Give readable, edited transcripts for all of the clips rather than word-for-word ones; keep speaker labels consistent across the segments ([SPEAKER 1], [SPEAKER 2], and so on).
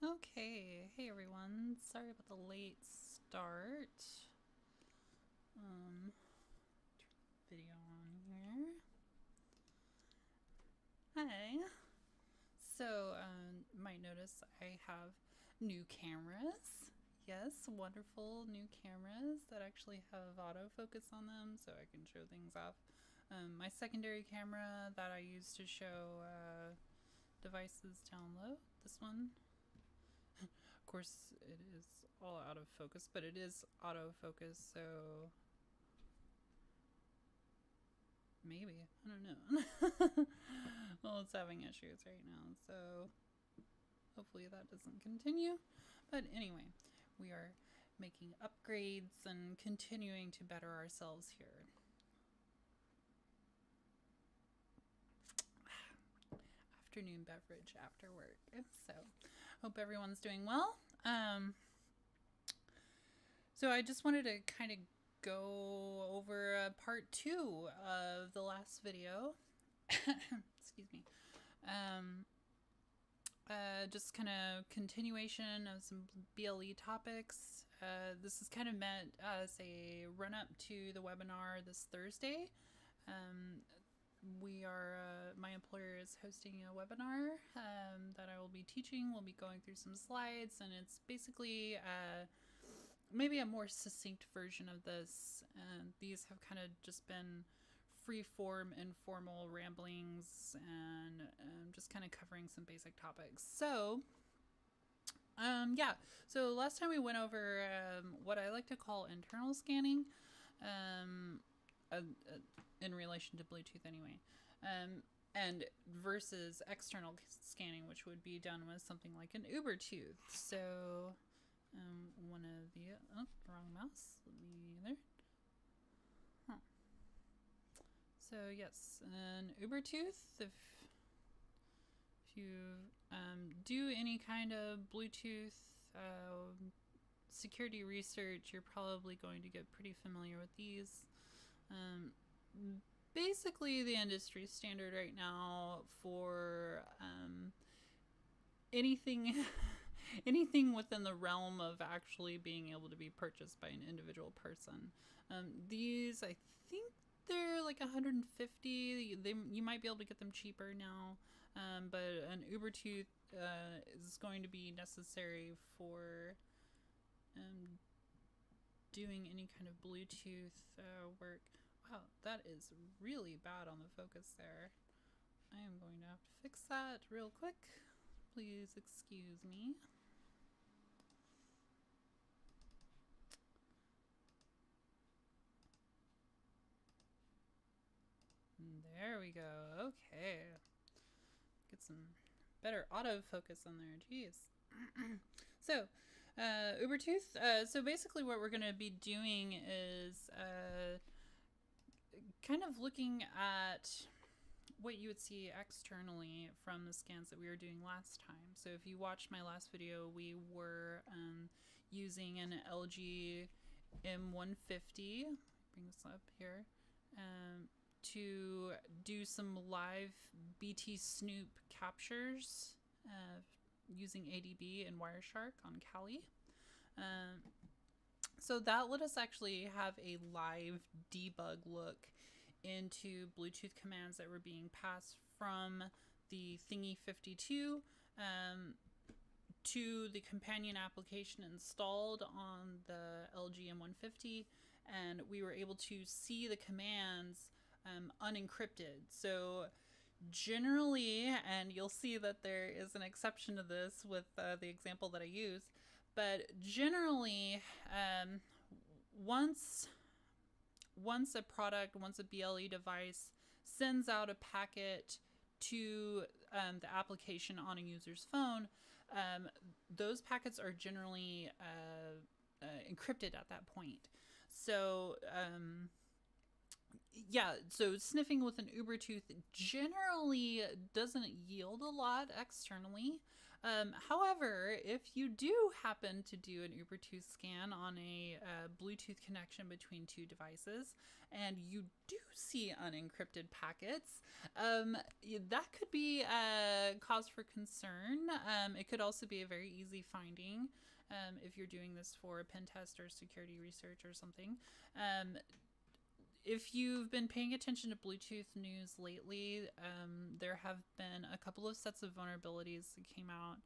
[SPEAKER 1] Okay, hey everyone. Sorry about the late start. Turn the video on here. Hi. So, might notice I have new cameras. Yes, wonderful new cameras that actually have autofocus on them so I can show things off. My secondary camera that I use to show devices down low, this one. Of course, it is all out of focus, but it is autofocus, so maybe. I don't know. Well, it's having issues right now, so hopefully that doesn't continue. But anyway, we are making upgrades and continuing to better ourselves here. Afternoon beverage after work. So hope everyone's doing well. So I just wanted to kind of go over part 2 of the last video. Excuse me. Just kind of continuation of some BLE topics. This is kind of meant as a run-up to the webinar this Thursday. My employer is hosting a webinar that I will be teaching. We'll be going through some slides, and it's basically maybe a more succinct version of this. These have kind of just been free-form, informal ramblings, and just kind of covering some basic topics. So, yeah. So last time we went over what I like to call internal scanning, in relation to Bluetooth anyway, and versus external scanning, which would be done with something like an Ubertooth. So, one of the wrong mouse. Let me there. Huh. So yes, an Ubertooth. If you do any kind of Bluetooth security research, you're probably going to get pretty familiar with these. Basically, the industry standard right now for anything anything within the realm of actually being able to be purchased by an individual person. These, I think they're like 150. You might be able to get them cheaper now, but an Ubertooth is going to be necessary for doing any kind of Bluetooth work. Wow, that is really bad on the focus there. I am going to have to fix that real quick. Please excuse me. There we go. Okay. Get some better autofocus on there. Jeez. So, Ubertooth. So basically what we're going to be doing is kind of looking at what you would see externally from the scans that we were doing last time. So if you watched my last video, we were using an LG M150, bring this up here, to do some live BT Snoop captures using ADB and Wireshark on Kali. So that let us actually have a live debug look into Bluetooth commands that were being passed from the Thingy 52 to the companion application installed on the LG M150, and we were able to see the commands unencrypted. So generally, and you'll see that there is an exception to this with the example that I use, but generally, once a BLE device sends out a packet to the application on a user's phone, those packets are generally encrypted at that point. So yeah, so sniffing with an Ubertooth generally doesn't yield a lot externally. However, if you do happen to do an Ubertooth scan on a Bluetooth connection between two devices, and you do see unencrypted packets, that could be a cause for concern. It could also be a very easy finding if you're doing this for a pen test or security research or something. If you've been paying attention to Bluetooth news lately, there have been a couple of sets of vulnerabilities that came out.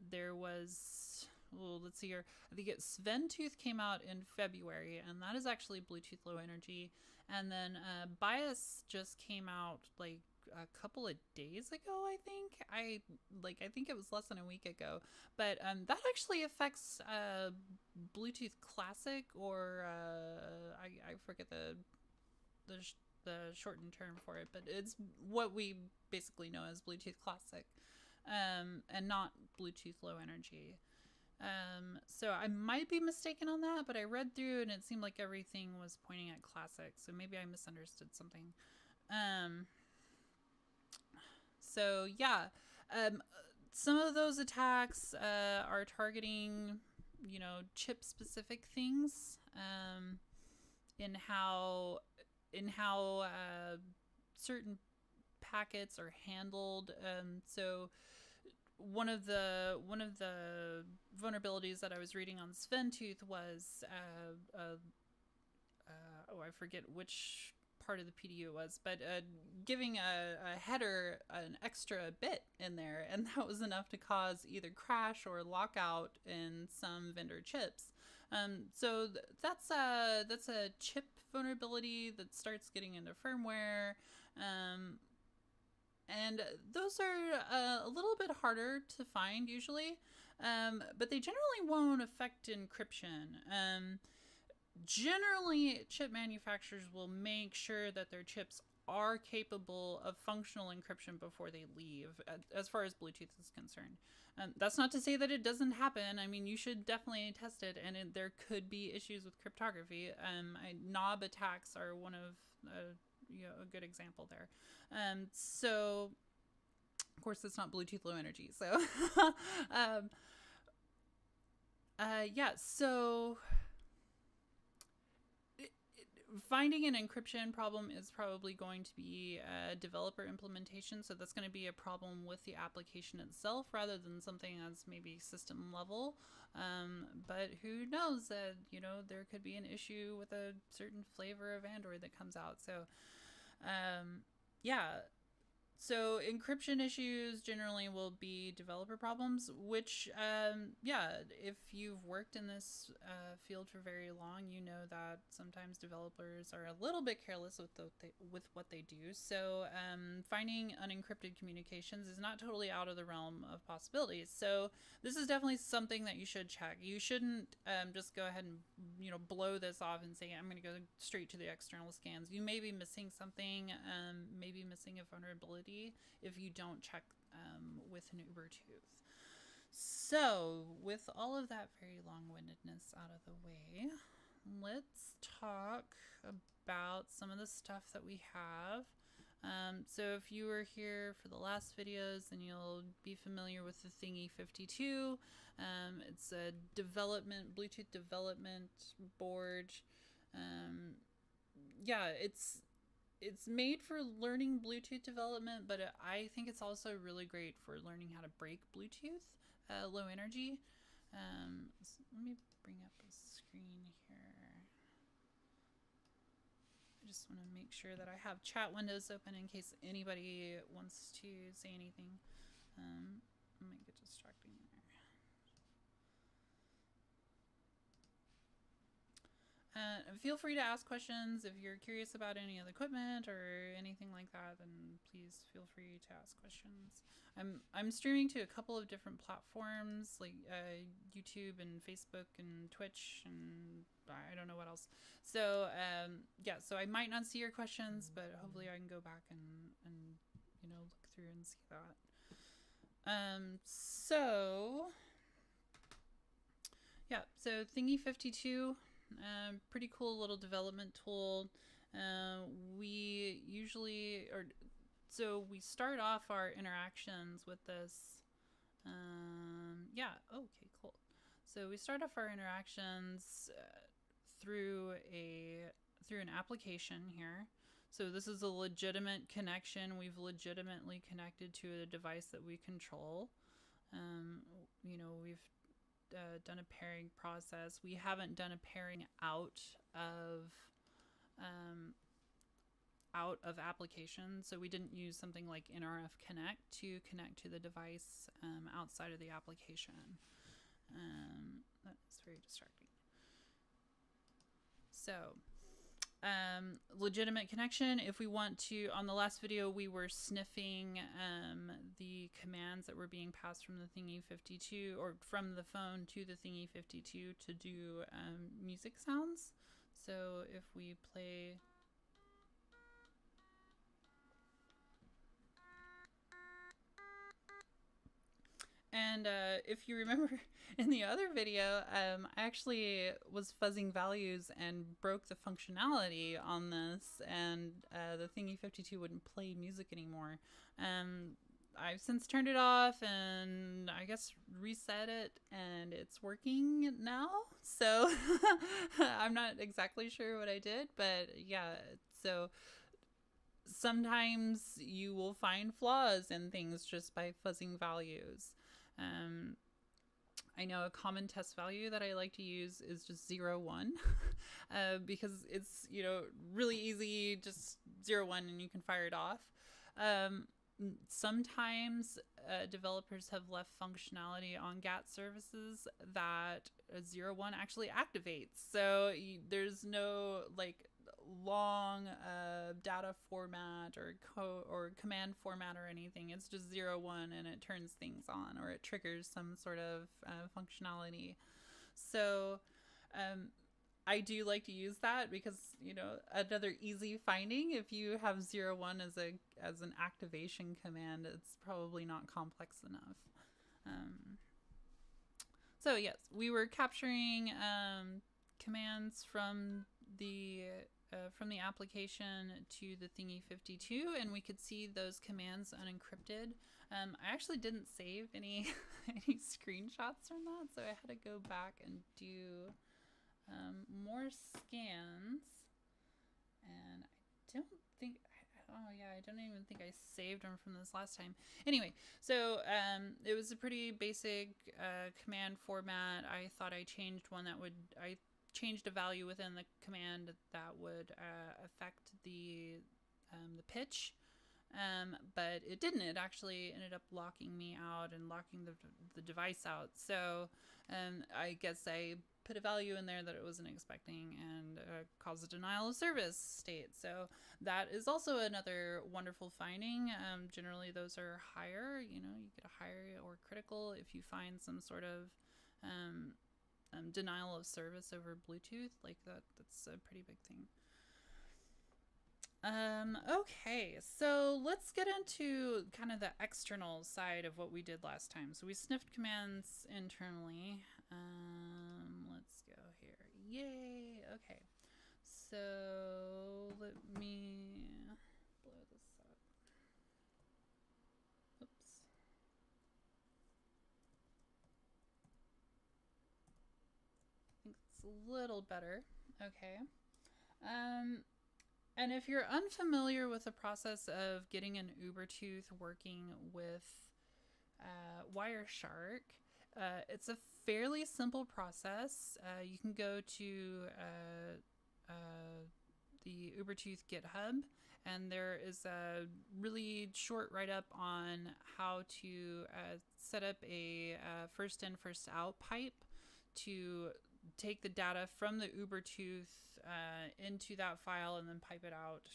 [SPEAKER 1] There was, well, let's see here. I think Sventooth came out in February, and that is actually Bluetooth Low Energy. And then Bias just came out like a couple of days ago. I think it was less than a week ago. But that actually affects Bluetooth Classic, or I forget the shortened term for it, but it's what we basically know as Bluetooth Classic, and not Bluetooth Low Energy. So I might be mistaken on that, but I read through and it seemed like everything was pointing at Classic, so maybe I misunderstood something. So yeah, some of those attacks are targeting, chip-specific things, in how certain packets are handled. So one of the vulnerabilities that I was reading on Sventooth was I forget which part of the PDU it was, but giving a header an extra bit in there, and that was enough to cause either crash or lockout in some vendor chips. So that's a chip vulnerability that starts getting into firmware, and those are a little bit harder to find usually, but they generally won't affect encryption. Generally, chip manufacturers will make sure that their chips are capable of functional encryption before they leave, as far as Bluetooth is concerned. That's not to say that it doesn't happen. I mean, you should definitely test it, and there could be issues with cryptography. Knob attacks are one of a good example there. So, of course, it's not Bluetooth Low Energy. So, yeah. So finding an encryption problem is probably going to be a developer implementation, so that's going to be a problem with the application itself rather than something that's maybe system level. But who knows, that there could be an issue with a certain flavor of Android that comes out. So yeah. So encryption issues generally will be developer problems, which, if you've worked in this field for very long, you know that sometimes developers are a little bit careless with what they do. So finding unencrypted communications is not totally out of the realm of possibilities. So this is definitely something that you should check. You shouldn't just go ahead and blow this off and say, I'm going to go straight to the external scans. You may be missing something, maybe missing a vulnerability if you don't check with an Ubertooth. So with all of that very long-windedness out of the way, let's talk about some of the stuff that we have. So if you were here for the last videos, then you'll be familiar with the Thingy 52. It's a Bluetooth development board. It's made for learning Bluetooth development, but I think it's also really great for learning how to break Bluetooth low energy. So let me bring up a screen here. I just want to make sure that I have chat windows open in case anybody wants to say anything. It might get distracting there. Feel free to ask questions if you're curious about any of the equipment or anything like that. Then please feel free to ask questions. I'm streaming to a couple of different platforms like YouTube and Facebook and Twitch and I don't know what else. So so I might not see your questions, but hopefully I can go back and look through and see that. So Thingy 52. Pretty cool little development tool. We usually, so we start off our interactions with this. Yeah, okay, cool. So we start off our interactions through an application here. So this is a legitimate connection. We've legitimately connected to a device that we control. We've done a pairing process. We haven't done a pairing out of application. So we didn't use something like NRF Connect to connect to the device outside of the application. That's very distracting. So legitimate connection. If we want to, on the last video, we were sniffing the commands that were being passed from the Thingy52 or from the phone to the Thingy52 to do music sounds. So if we play... And if you remember in the other video, I actually was fuzzing values and broke the functionality on this, and the Thingy52 wouldn't play music anymore. I've since turned it off and I guess reset it, and it's working now. So I'm not exactly sure what I did, but yeah, so sometimes you will find flaws in things just by fuzzing values. I know a common test value that I like to use is just 0, 1, because it's, really easy, just 0, 1, and you can fire it off. Sometimes developers have left functionality on GAT services that 0, 1 actually activates. So there's no long data format or command format or anything. It's just 0, 1, and it turns things on, or it triggers some sort of functionality. So I do like to use that because, another easy finding, if you have 0, 1 as an activation command, it's probably not complex enough. So yes, we were capturing commands from the application to the Thingy52, and we could see those commands unencrypted. I actually didn't save any screenshots from that, so I had to go back and do more scans. And I don't even think I saved them from this last time. Anyway, so it was a pretty basic command format. I thought I changed one that I changed a value within the command that would affect the pitch, but it didn't. It actually ended up locking me out and locking the device out. So I guess I put a value in there that it wasn't expecting and caused a denial of service state. So that is also another wonderful finding. Generally those are higher. You get a higher or critical if you find some sort of denial of service over Bluetooth. That's a pretty big thing. Okay, so let's get into kind of the external side of what we did last time. So we sniffed commands internally. Let's go here. Yay! Okay, so let me blow this up. Oops. I think it's a little better. Okay. And if you're unfamiliar with the process of getting an Ubertooth working with Wireshark, it's a fairly simple process. You can go to the Ubertooth GitHub, and there is a really short write-up on how to set up a first in, first out pipe to take the data from the Ubertooth into that file and then pipe it out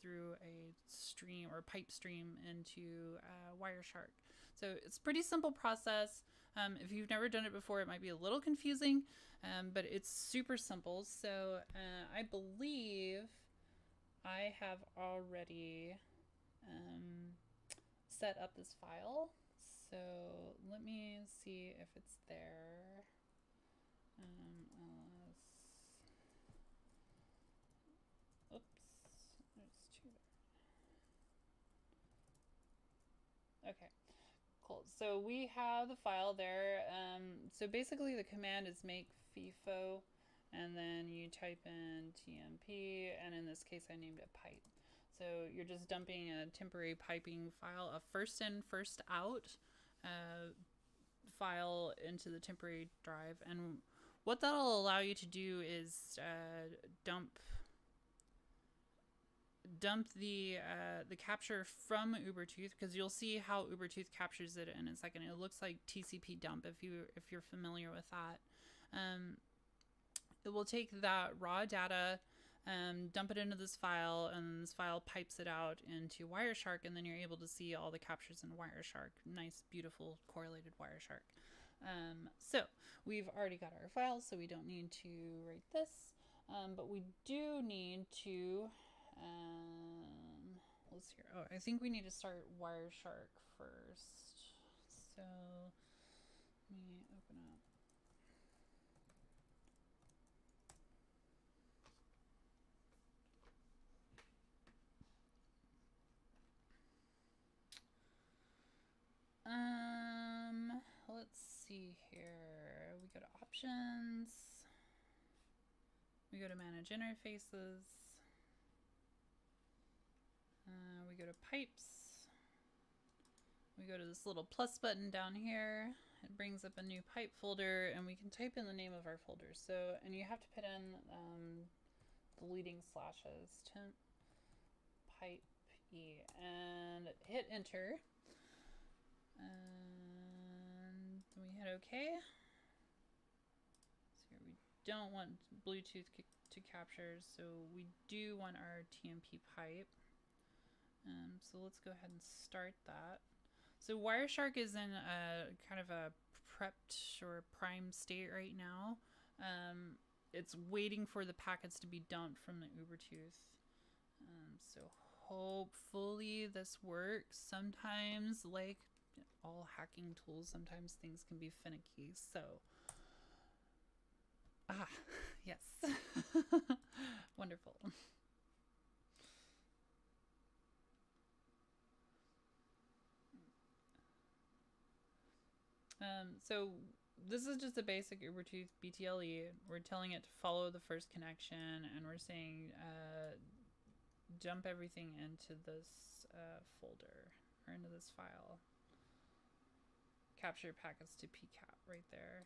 [SPEAKER 1] through a stream or pipe stream into Wireshark. So it's a pretty simple process. If you've never done it before, it might be a little confusing, but it's super simple. So I believe I have already set up this file. So let me see if it's there. Oops. Okay, cool. So we have the file there. So basically the command is make FIFO, and then you type in TMP, and in this case I named it pipe. So you're just dumping a temporary piping file, a first in, first out file into the temporary drive. And what that'll allow you to do is dump the capture from Ubertooth, because you'll see how Ubertooth captures it in a second. It looks like TCP dump if you're familiar with that. It will take that raw data, dump it into this file, and this file pipes it out into Wireshark, and then you're able to see all the captures in Wireshark. Nice, beautiful, correlated Wireshark. So we've already got our files, so we don't need to write this, but we do need to, let's see here. Oh, I think we need to start Wireshark first. So let me open up. Let's see here. We go to options. We go to manage interfaces. We go to pipes. We go to this little plus button down here. It brings up a new pipe folder, and we can type in the name of our folder. So, and you have to put in the leading slashes, temp pipe E, and hit enter. And we hit OK. So here we don't want Bluetooth to capture, so we do want our TMP pipe. So let's go ahead and start that. So Wireshark is in a kind of a prepped or prime state right now. It's waiting for the packets to be dumped from the Ubertooth. So hopefully this works. Sometimes, like all hacking tools, sometimes things can be finicky. So, yes. Wonderful. So this is just a basic Ubertooth BTLE. We're telling it to follow the first connection, and we're saying dump everything into this folder, or into this file. Capture packets to PCAP right there.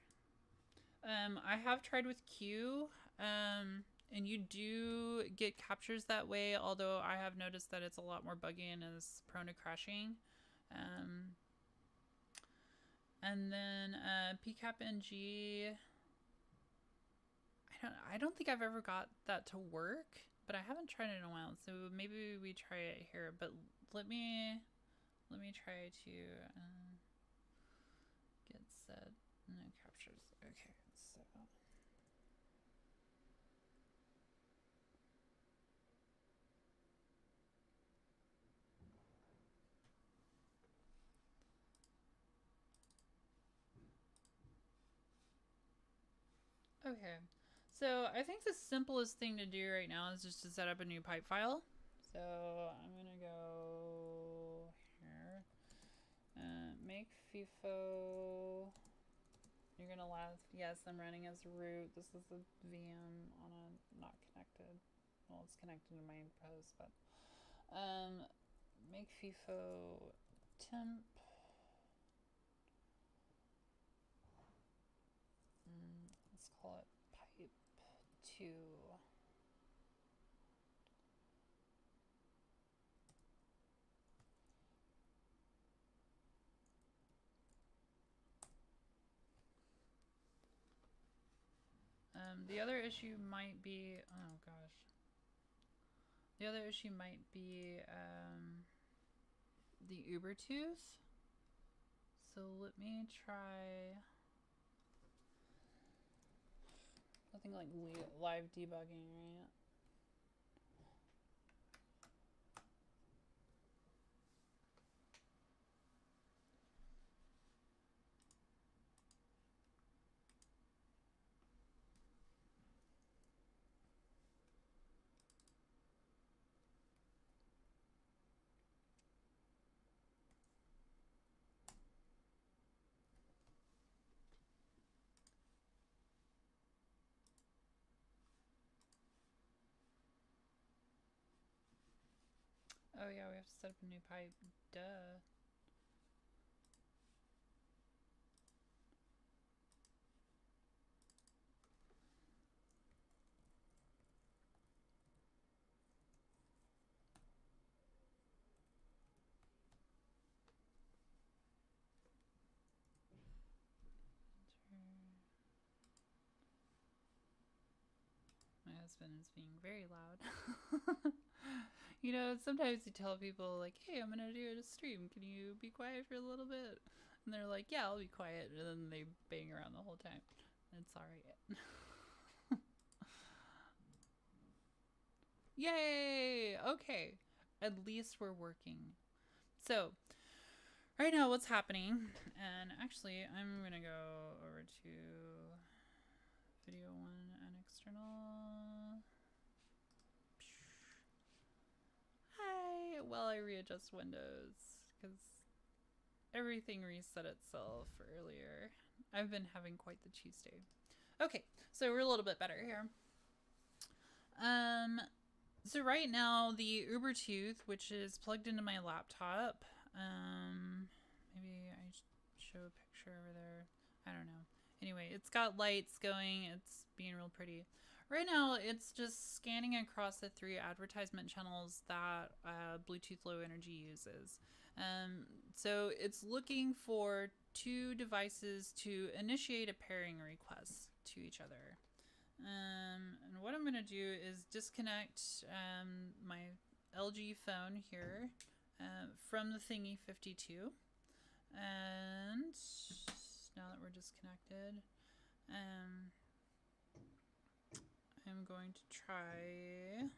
[SPEAKER 1] I have tried with Q, and you do get captures that way, although I have noticed that it's a lot more buggy and is prone to crashing. And then PCAP-NG, I don't think I've ever got that to work, but I haven't tried it in a while, so maybe we try it here. But let me try to get set. No captures. Okay, so okay. So I think the simplest thing to do right now is just to set up a new pipe file. So I'm gonna go here, make FIFO. You're gonna laugh. Yes, I'm running as root. This is a VM on a not connected. Well, it's connected to my post, but make FIFO temp. Let's call it pipe 2. The other issue might be, oh gosh. The other issue might be the Ubertooth. So let me try nothing like live debugging, right? Oh yeah, we have to set up a new pipe. Duh. My husband is being very loud. You know, sometimes you tell people, like, hey, I'm gonna do a stream. Can you be quiet for a little bit? And they're like, yeah, I'll be quiet. And then they bang around the whole time. It's alright. Yay! Okay. At least we're working. So, right now, what's happening? And actually, I'm gonna go over to video 1 and external. Hi! While I readjust Windows, because everything reset itself earlier. I've been having quite the Tuesday. Okay, so we're a little bit better here. So right now the Ubertooth, which is plugged into my laptop, maybe I show a picture over there. I don't know. Anyway, it's got lights going. It's being real pretty. Right now, it's just scanning across the 3 advertisement channels that Bluetooth Low Energy uses. So it's looking for 2 devices to initiate a pairing request to each other. And what I'm going to do is disconnect my LG phone here from the Thingy 52. And now that we're disconnected, I'm going to try...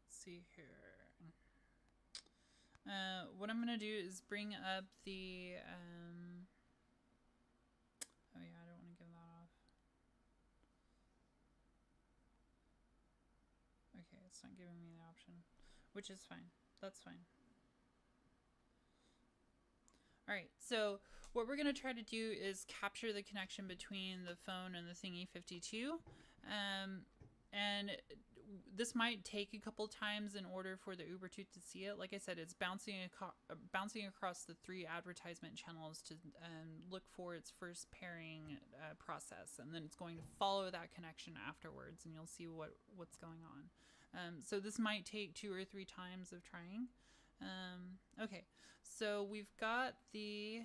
[SPEAKER 1] Let's see here. What I'm going to do is bring up the... oh yeah, I don't want to give that off. Okay, it's not giving me the option, which is fine. That's fine. Alright, so what we're going to try to do is capture the connection between the phone and the Thingy 52. And this might take a couple times in order for the Ubertooth to see it. Like I said, it's bouncing across the 3 advertisement channels to look for its first pairing process, and then it's going to follow that connection afterwards, and you'll see what's going on. So this might take 2 or 3 times of trying. Okay, so we've got the...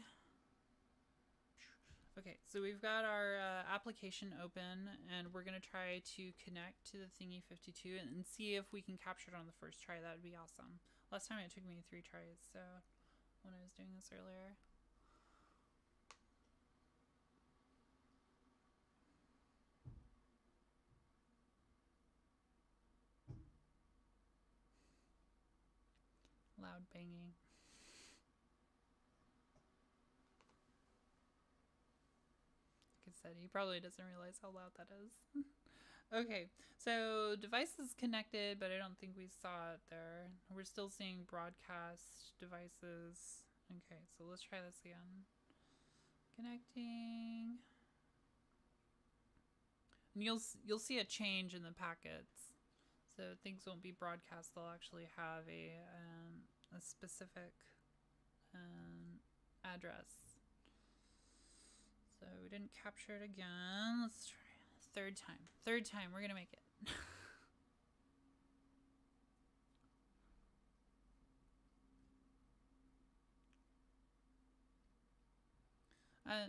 [SPEAKER 1] Okay, so we've got our application open, and we're going to try to connect to the Thingy 52 and see if we can capture it on the first try. That would be awesome. Last time it took me 3 tries, so when I was doing this earlier. Loud banging. Like I said, he probably doesn't realize how loud that is. Okay, so device is connected, but I don't think we saw it there. We're still seeing broadcast devices. Okay, so let's try this again. Connecting. And you'll see a change in the packets. So things won't be broadcast. They'll actually have a specific address. So we didn't capture it again. Let's try third time. Third time, we're gonna make it.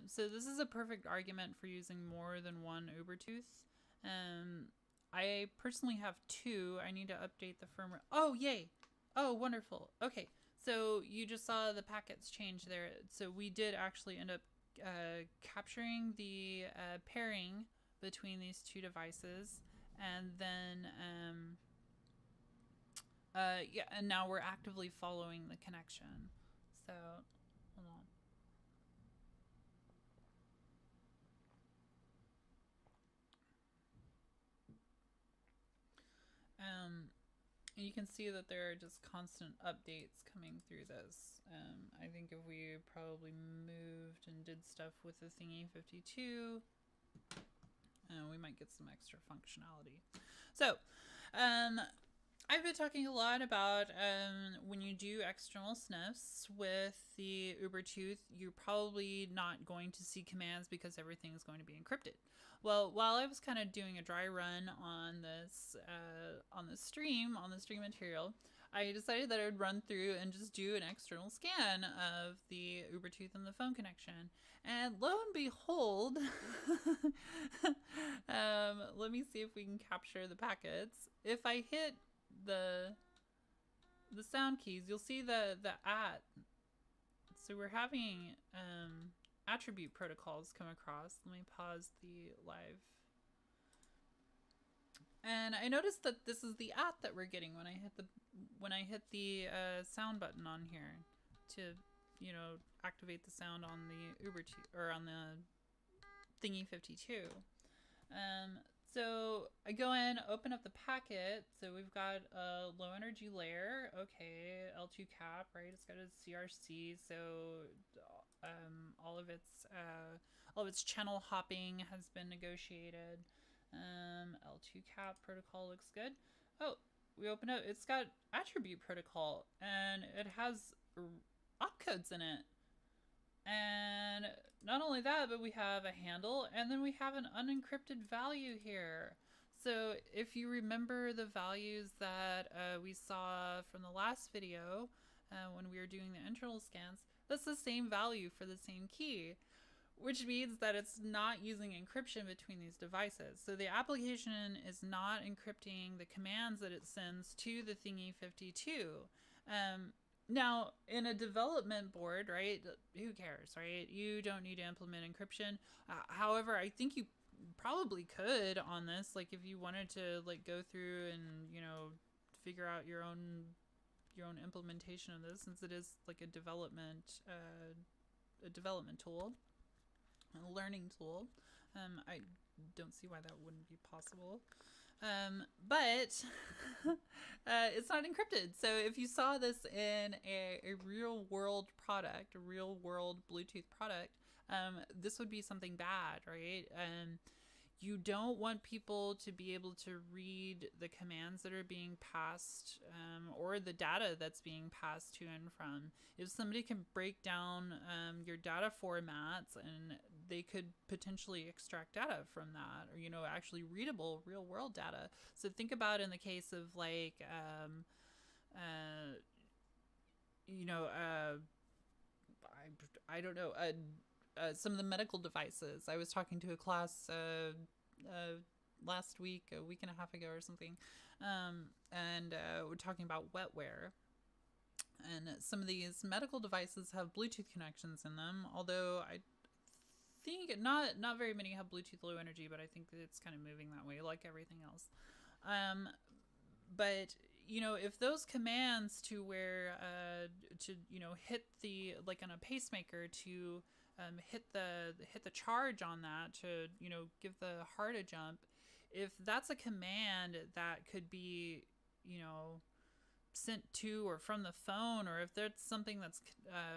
[SPEAKER 1] So this is a perfect argument for using more than one Ubertooth. I personally have 2. I need to update the firmware. Oh, yay! Oh, wonderful. Okay, so you just saw the packets change there. So we did actually end up capturing the pairing between these 2 devices, and then yeah, and now we're actively following the connection. So hold on. You can see that there are just constant updates coming through this. I think if we probably moved and did stuff with the Thingy 52, and we might get some extra functionality. So, I've been talking a lot about when you do external sniffs with the Ubertooth, you're probably not going to see commands because everything is going to be encrypted. Well, while I was kind of doing a dry run on this stream material, I decided that I would run through and just do an external scan of the Ubertooth and the phone connection. And lo and behold, let me see if we can capture the packets. If I hit the sound keys, you'll see the at. So we're having attribute protocols come across. Let me pause the live. And I noticed that this is the at that we're getting when I hit the sound button on here to, you know, activate the sound on the Ubertooth or on the Thingy 52. So I go in, open up the packet. So we've got a low energy layer. Okay, L2 cap, right? It's got a CRC. So all of its channel hopping has been negotiated. L2 cap protocol looks good. Oh, we open up. It's got attribute protocol, and it has opcodes in it. And not only that, but we have a handle, and then we have an unencrypted value here. So if you remember the values that we saw from the last video when we were doing the internal scans, that's the same value for the same key, which means that it's not using encryption between these devices. So the application is not encrypting the commands that it sends to the Thingy 52. Now, in a development board, right, who cares, right? You don't need to implement encryption. However, I think you probably could on this, like if you wanted to like go through and, you know, figure out your own implementation of this, since it is like a development tool, a learning tool. I don't see why that wouldn't be possible. But it's not encrypted. So if you saw this in a real world product, a real world Bluetooth product, this would be something bad, right? You don't want people to be able to read the commands that are being passed or the data that's being passed to and from. If somebody can break down your data formats, and they could potentially extract data from that, or, you know, actually readable real world data. So think about in the case of like, you know, I don't know, some of the medical devices. I was talking to a class last week, a week and a half ago or something, and we're talking about wetware. And some of these medical devices have Bluetooth connections in them, although I think not very many have Bluetooth low energy, but I think that it's kind of moving that way, like everything else. But you know, if those commands to where to, you know, hit the, like on a pacemaker, to hit the charge on that, to, you know, give the heart a jump, if that's a command that could be, you know, sent to or from the phone, or if there's something that's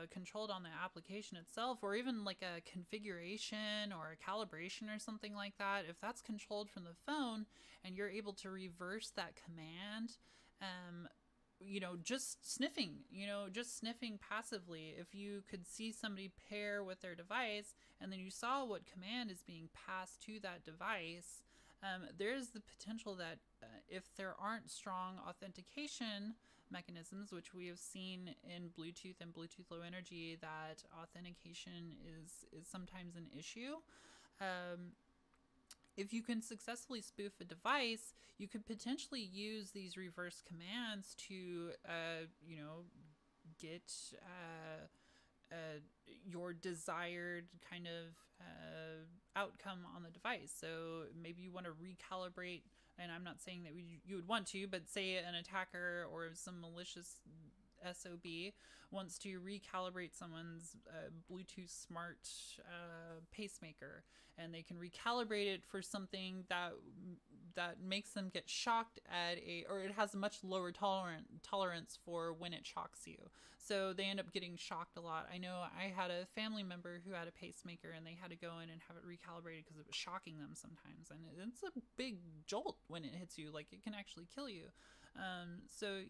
[SPEAKER 1] controlled on the application itself, or even like a configuration or a calibration or something like that, if that's controlled from the phone and you're able to reverse that command, you know, just sniffing passively, if you could see somebody pair with their device and then you saw what command is being passed to that device, there's the potential that if there aren't strong authentication mechanisms, which we have seen in Bluetooth and Bluetooth low energy, that authentication is sometimes an issue. If you can successfully spoof a device, you could potentially use these reverse commands to, you know, get your desired kind of outcome on the device. So maybe you want to recalibrate, and I'm not saying that you would want to, but say an attacker or some malicious SOB wants to recalibrate someone's Bluetooth smart pacemaker, and they can recalibrate it for something that makes them get shocked or it has a much lower tolerance for when it shocks you. So they end up getting shocked a lot. I know I had a family member who had a pacemaker, and they had to go in and have it recalibrated because it was shocking them sometimes, and it's a big jolt when it hits you. Like, it can actually kill you. So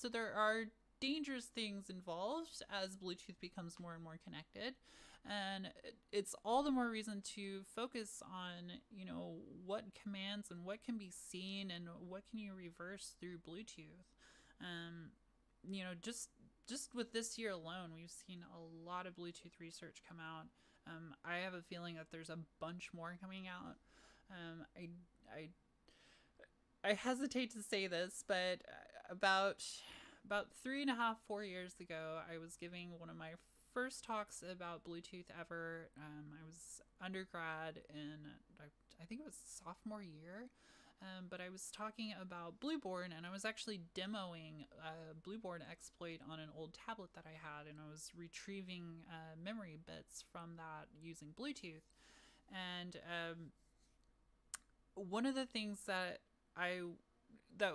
[SPEAKER 1] there are dangerous things involved as Bluetooth becomes more and more connected, and it's all the more reason to focus on, what commands and what can be seen and what can you reverse through Bluetooth. Just with this year alone, we've seen a lot of Bluetooth research come out. I have a feeling that there's a bunch more coming out. I hesitate to say this, but about 3.5-4 years ago, I was giving one of my first talks about Bluetooth ever. I was undergrad in, I think it was sophomore year, but I was talking about Blueborn, and I was actually demoing a Blueborn exploit on an old tablet that I had, and I was retrieving memory bits from that using Bluetooth. And one of the things that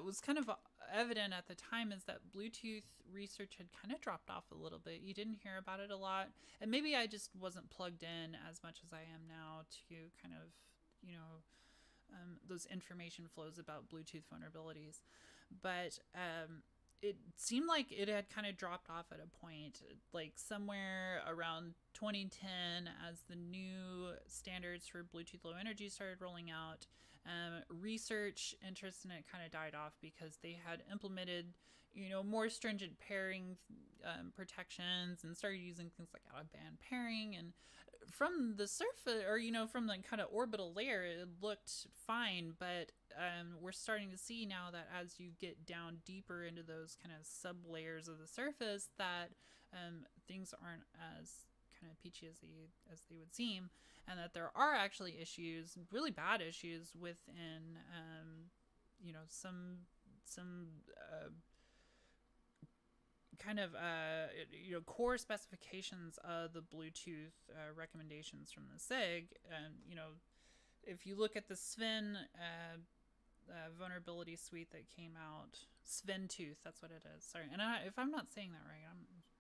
[SPEAKER 1] was kind of evident at the time is that Bluetooth research had kind of dropped off a little bit. You didn't hear about it a lot, and maybe I just wasn't plugged in as much as I am now to kind of, those information flows about Bluetooth vulnerabilities. But it seemed like it had kind of dropped off at a point, like somewhere around 2010, as the new standards for Bluetooth Low Energy started rolling out. Research interest in it kind of died off because they had implemented, more stringent pairing protections and started using things like out-of-band pairing. And from the surface, or from the kind of orbital layer, it looked fine. But we're starting to see now that as you get down deeper into those kind of sub layers of the surface, that things aren't as kind of peachy as they would seem, and that there are actually issues, really bad issues within some kind of core specifications of the Bluetooth recommendations from the SIG. If you look at the Sven vulnerability suite that came out, Sventooth, that's what it is. Sorry, and if I'm not saying that right,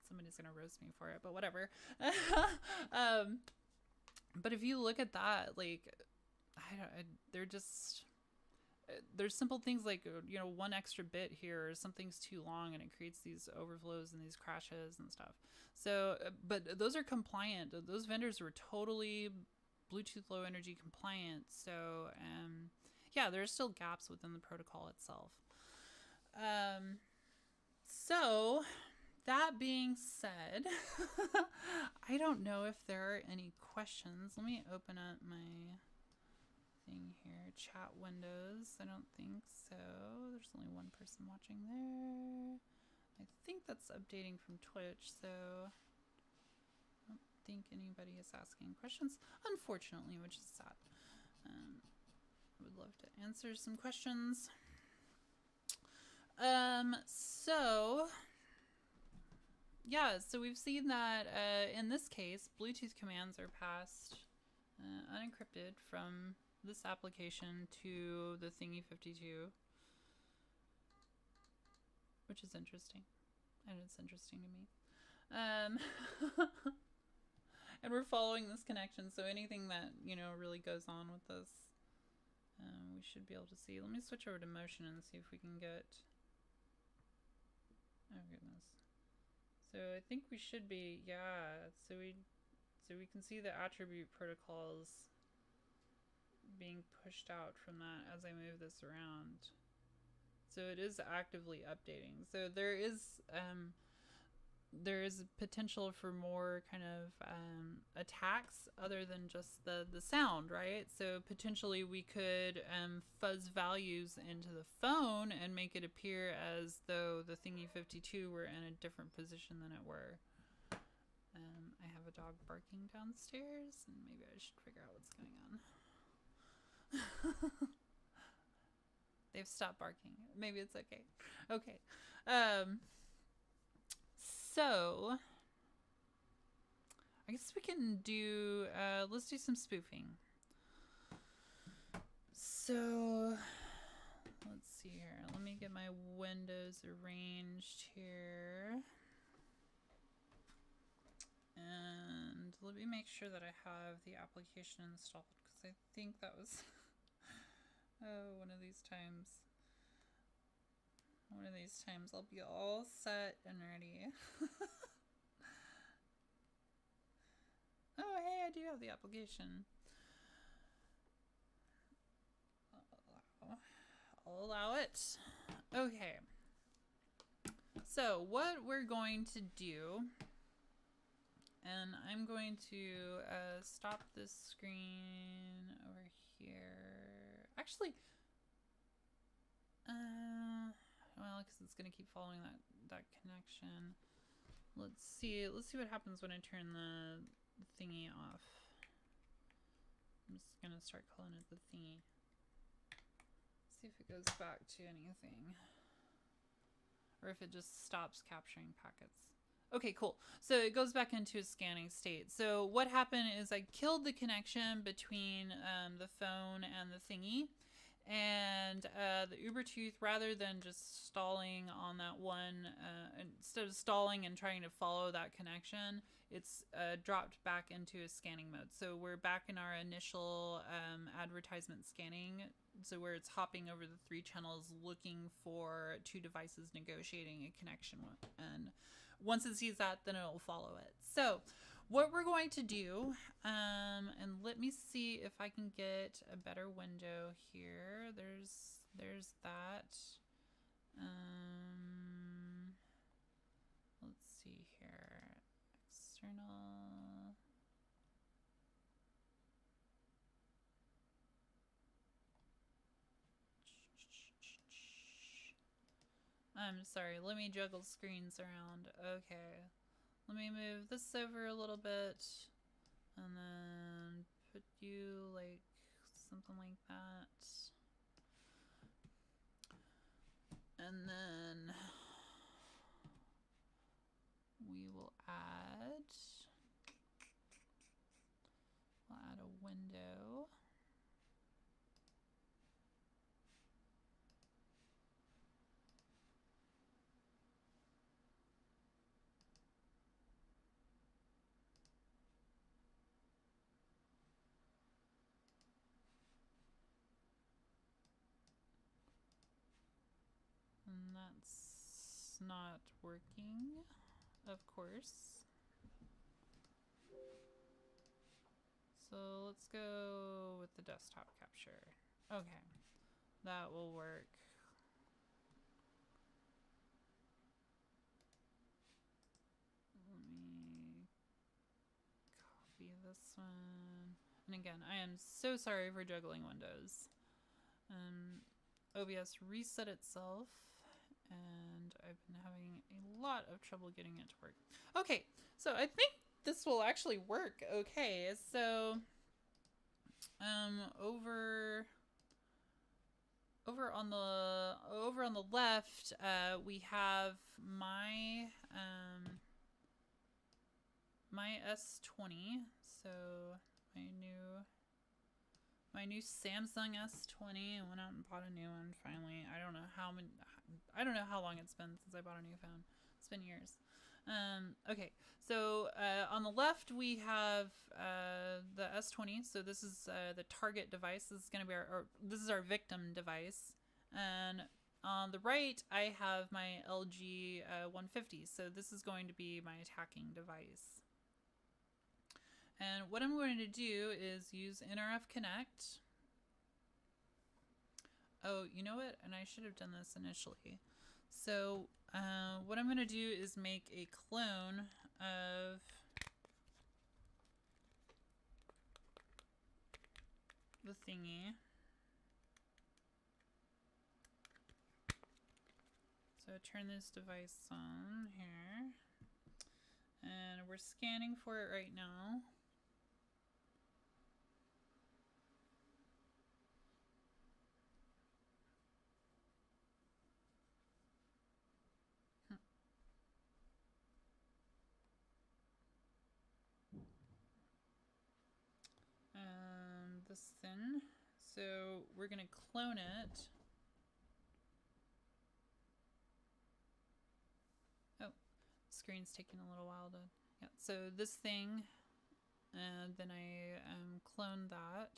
[SPEAKER 1] somebody's gonna roast me for it, but whatever. But if you look at that, like, there's simple things like, one extra bit here, or something's too long, and it creates these overflows and these crashes and stuff. So, but those are compliant. Those vendors were totally Bluetooth Low Energy compliant. So, yeah, there are still gaps within the protocol itself. So, that being said, I don't know if there are any questions. Let me open up my thing here. Chat windows. I don't think so. There's only one person watching there. I think that's updating from Twitch, so I don't think anybody is asking questions, unfortunately, which is sad. I would love to answer some questions. So we've seen that in this case, Bluetooth commands are passed unencrypted from this application to the Thingy52, which is interesting, and it's interesting to me. And we're following this connection, so anything that, really goes on with this, we should be able to see. Let me switch over to motion and see if we can get, oh goodness. So I think we should be, yeah, so we can see the attribute protocols being pushed out from that as I move this around. So it is actively updating. So there is potential for more kind of attacks other than just the sound, right? So potentially we could fuzz values into the phone and make it appear as though the Thingy52 were in a different position than it were. I have a dog barking downstairs, and maybe I should figure out what's going on. They've stopped barking. Maybe it's okay. Okay. So I guess we can do, let's do some spoofing. So let's see here. Let me get my windows arranged here. And let me make sure that I have the application installed, because I think that was oh, one of these times. One of these times I'll be all set and ready. Oh, hey, I do have the application. I'll allow it. Okay. So what we're going to do, and I'm going to stop this screen over here. Actually, well, because it's going to keep following that connection. Let's see what happens when I turn the thingy off. I'm just going to start calling it the thingy. See if it goes back to anything. Or if it just stops capturing packets. Okay, cool. So it goes back into a scanning state. So what happened is I killed the connection between the phone and the thingy. And the Ubertooth, rather than just stalling on that one, instead of stalling and trying to follow that connection, it's dropped back into a scanning mode. So we're back in our initial advertisement scanning, so where it's hopping over the 3 channels looking for 2 devices negotiating a connection. And once it sees that, then it'll follow it. So what we're going to do, and let me see if I can get a better window here. There's that. Let's see here. External. I'm sorry, let me juggle screens around. Okay. Let me move this over a little bit, and then put you like something like that. And then we will add a window. And that's not working, of course. So let's go with the desktop capture. Okay, that will work. Let me copy this one. And again, I am so sorry for juggling windows. OBS reset itself, and I've been having a lot of trouble getting it to work. Okay, so I think this will actually work okay. So over on the left, we have my my S20. So my new Samsung S20. I went out and bought a new one finally. I don't know how long it's been since I bought a new phone. It's been years. Okay, so on the left we have the S20. So this is the target device. This is going to be this is our victim device. And on the right I have my LG 150. So this is going to be my attacking device. And what I'm going to do is use NRF Connect. Oh, you know what? And I should have done this initially. So what I'm going to do is make a clone of the thingy. So turn this device on here. And we're scanning for it right now. this thin. So we're going to clone it. Oh, the screen's taking a little while to... Yeah, so this thing, and then I clone that.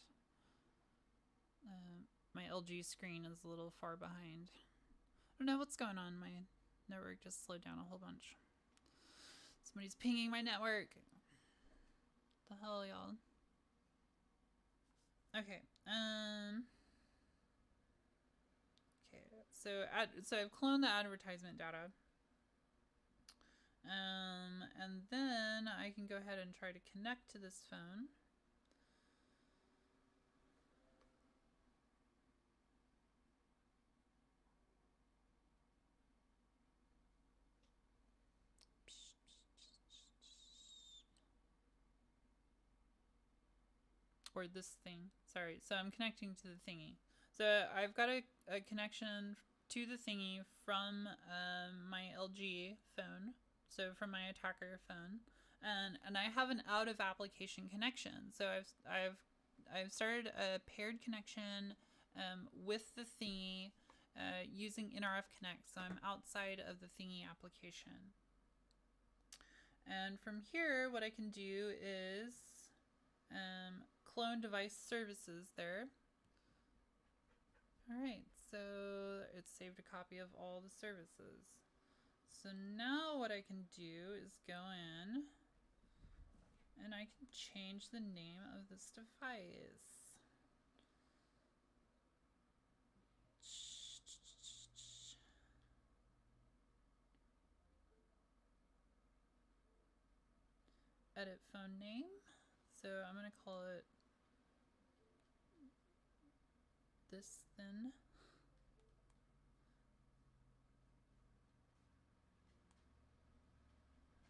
[SPEAKER 1] My LG screen is a little far behind. I don't know what's going on. My network just slowed down a whole bunch. Somebody's pinging my network. What the hell, y'all? Okay. Okay. So I've cloned the advertisement data. And then I can go ahead and try to connect to this phone. Or this thing. Sorry. So I'm connecting to the thingy. So I've got a connection to the thingy from my LG phone. So from my attacker phone. And I have an out of application connection. So I've started a paired connection with the thingy using NRF Connect. So I'm outside of the thingy application. And from here, what I can do is clone device services there. All right, so it's saved a copy of all the services. So now what I can do is go in and I can change the name of this device. Edit phone name. So I'm going to call it this then.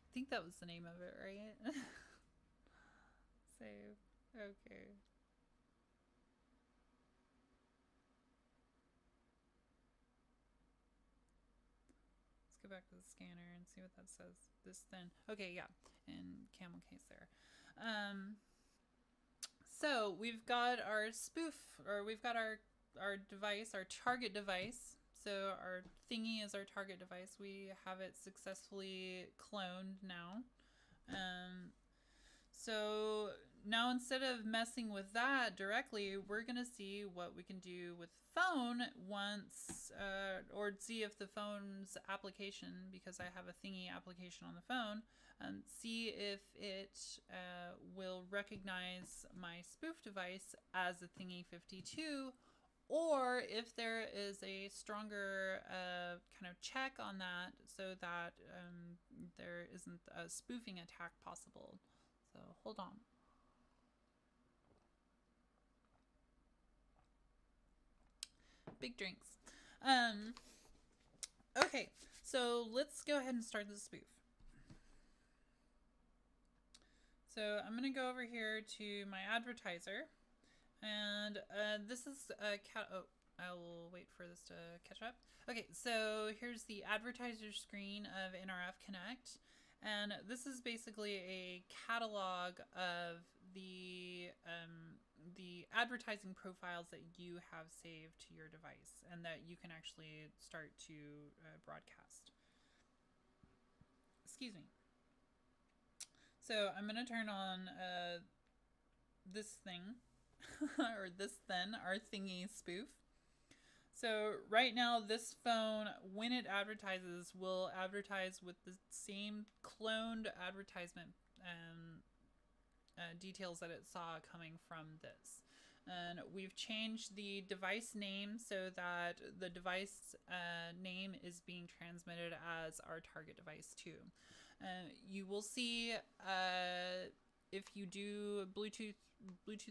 [SPEAKER 1] I think that was the name of it, right? Save. Okay. Let's go back to the scanner and see what that says. This then. Okay, yeah. In camel case there. So we've got our spoof, or we've got our device, our target device. So our thingy is our target device. We have it successfully cloned now. So now instead of messing with that directly, we're going to see what we can do with the phone once, or see if the phone's application, because I have a thingy application on the phone, see if it will recognize my spoof device as a thingy 52, or if there is a stronger kind of check on that so that there isn't a spoofing attack possible. So hold on. Big drinks. Okay, so let's go ahead and start the spoof. So I'm going to go over here to my advertiser. And this is a I will wait for this to catch up. Okay, so here's the advertiser screen of NRF Connect. And this is basically a catalog of the advertising profiles that you have saved to your device and that you can actually start to broadcast. Excuse me. So I'm going to turn on this thing, or this then, our thingy spoof. So right now, this phone, when it advertises, will advertise with the same cloned advertisement details that it saw coming from this. And we've changed the device name so that the device name is being transmitted as our target device too. You will see if you do Bluetooth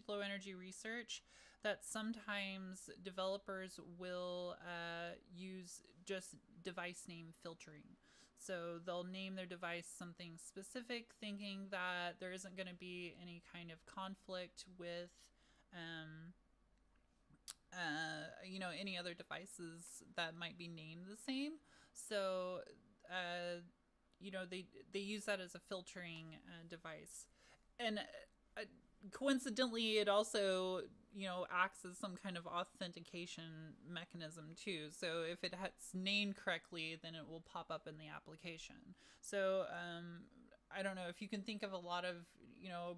[SPEAKER 1] Low Energy research that sometimes developers will use just device name filtering. So they'll name their device something specific, thinking that there isn't going to be any kind of conflict with any other devices that might be named the same. So they use that as a filtering device. And coincidentally, it also acts as some kind of authentication mechanism too. So if it's named correctly, then it will pop up in the application. So I don't know if you can think of a lot of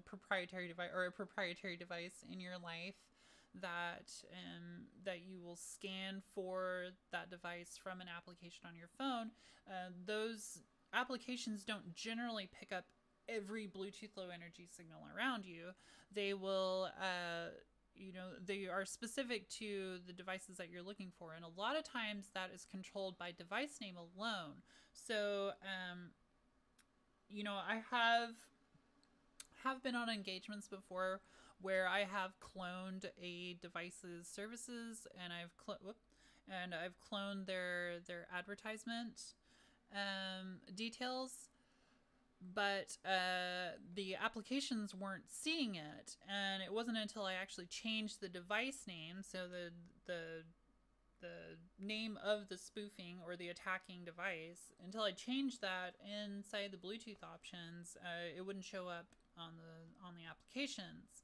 [SPEAKER 1] proprietary device or a proprietary device in your life that you will scan for that device from an application on your phone. Those applications don't generally pick up every Bluetooth Low Energy signal around you. They will, they are specific to the devices that you're looking for. And a lot of times that is controlled by device name alone. So, I have been on engagements before where I have cloned a device's services, and I've cloned their advertisement details, but the applications weren't seeing it, and it wasn't until I actually changed the device name, so the name of the spoofing or the attacking device, until I changed that inside the Bluetooth options, it wouldn't show up on the applications.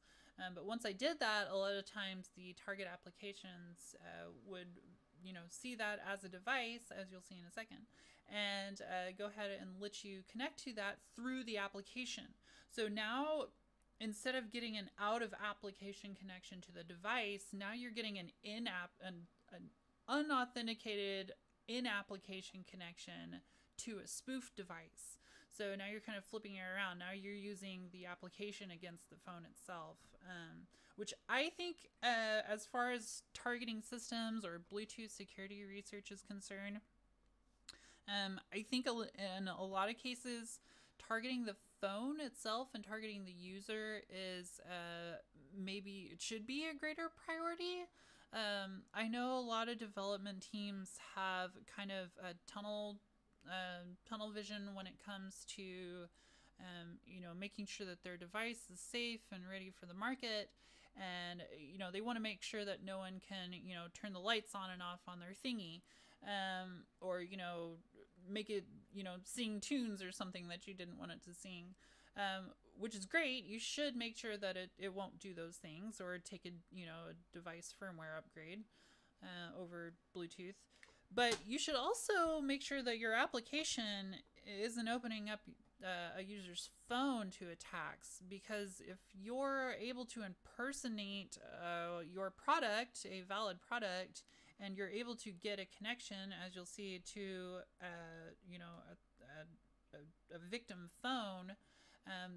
[SPEAKER 1] But once I did that, a lot of times the target applications would see that as a device, as you'll see in a second, and go ahead and let you connect to that through the application. So now, instead of getting an out-of-application connection to the device, now you're getting an an unauthenticated in-application connection to a spoof device. So now you're kind of flipping it around. Now you're using the application against the phone itself, which I think, as far as targeting systems or Bluetooth security research is concerned, I think in a lot of cases, targeting the phone itself and targeting the user is maybe it should be a greater priority. I know a lot of development teams have kind of a tunnel vision when it comes to making sure that their device is safe and ready for the market, and they want to make sure that no one can turn the lights on and off on their thingy, or make it sing tunes or something that you didn't want it to sing, which is great. You should make sure that it won't do those things, or take a device firmware upgrade over Bluetooth. But you should also make sure that your application isn't opening up a user's phone to attacks, because if you're able to impersonate your product, a valid product, and you're able to get a connection, as you'll see, to a victim phone,